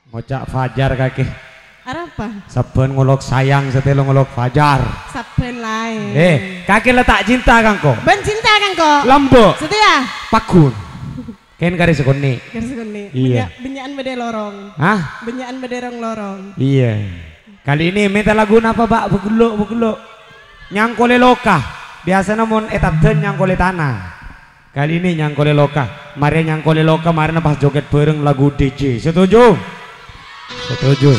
Ngocak fajar kaki. Apa? Saben ngolok sayang setelo ngolok fajar. Saben lain. Kaki letak cinta kangko. Ben cinta kangko. Lombok. Setia. Pagun. Ken kari sekoni. Kari sekoni. Iya. Benyaan bede lorong. Hah? Benyaan bede lorong. Iya. Kali ini minta lagu apa Pak? Begeluk. Nyangkole loka. Biasa namun etap ten nyangkole tanah. Kali ini nyangkole loka. Mari nyangkole loka, mari pas joget bareng lagu DJ. Setuju? Setuju.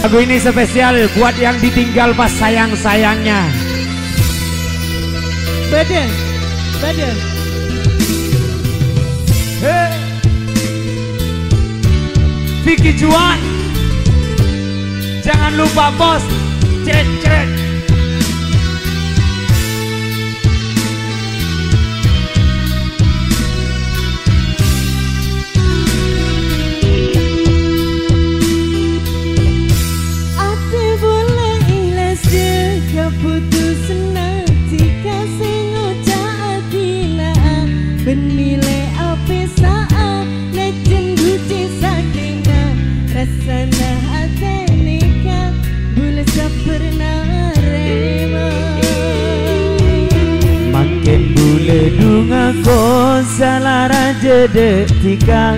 Lagu ini spesial buat yang ditinggal pas sayang-sayangnya. Bede. Vicky Juan, jangan lupa bos. Cret. Benile api saat lejen guci sakina rasana hati nikah boleh pernah rema makin bule dunga ko salah raja detika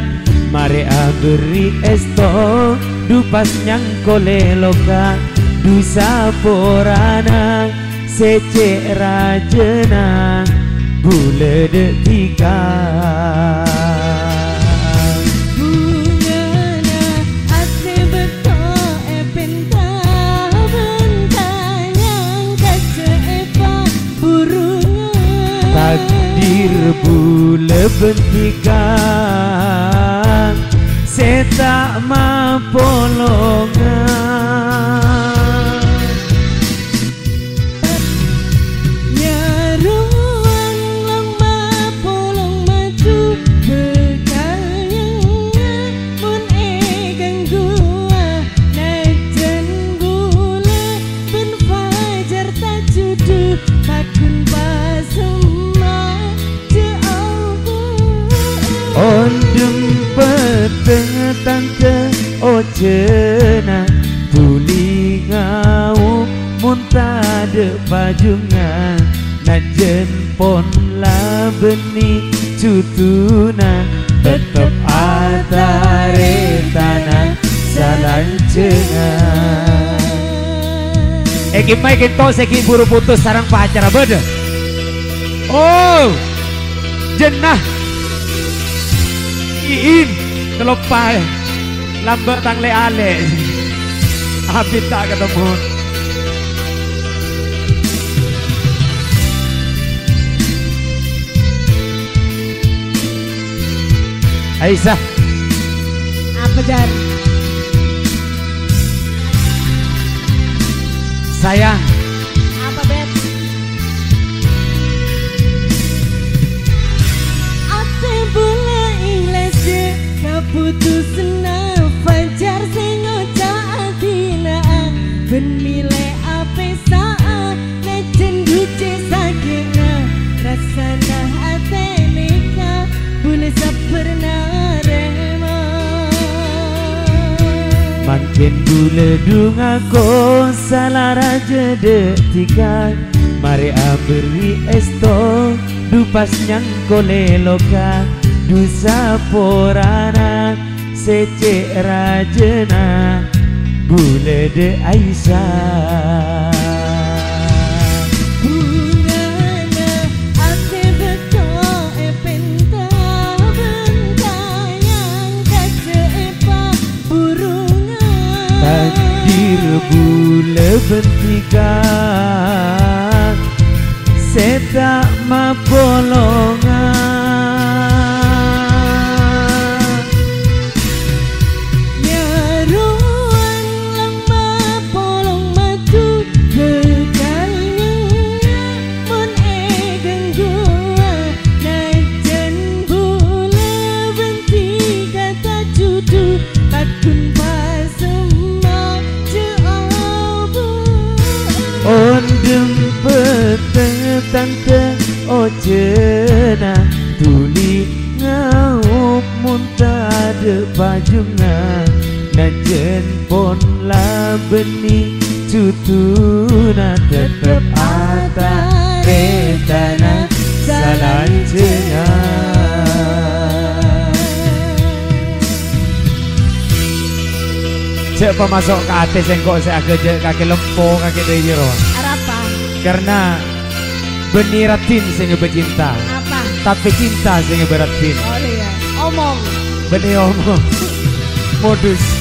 mari beri esto dupas nyangkole loka dusa porana sece rajena bule detika bungana ate beto epenta yang kace epa burungan takdir bule bentika seta ma polongan ondem peteng tante ojena tuli ngau muntade pajungan najen pon la beni cutuna tetep atare tanah salancengan Eki mai kento seki buru putus sarang pacara beda oh jenah iin telopai lambat tang le ale habis tak ketemu Aisyah apa jar sayang apa bet ate bola ikhlas keputusan fajar sing atina ben mile ape saat lejen duce sakina rasana ate nikah boleh pernah rema makin bule dunga ko salah raja detika mari beri esto dupas nyangkole loka dusa porana sece rajena bule de Aisyah bungana ate beto epenta bentayang kace epa burungan takdir bule bentikan seta ma polongan ondem peteng tante oh cenah tuli ngaup muntah de pajungan najen pon la benih cutuna tetep ata retana salanjena. Cek pemasok ke hati sengkok saya agak kaki lempo kaki dejero. Apa? Karena benih ratin sehingga bercinta. Apa? Tapi cinta sehingga beratin. Oh iya, omong. Benih omong modus.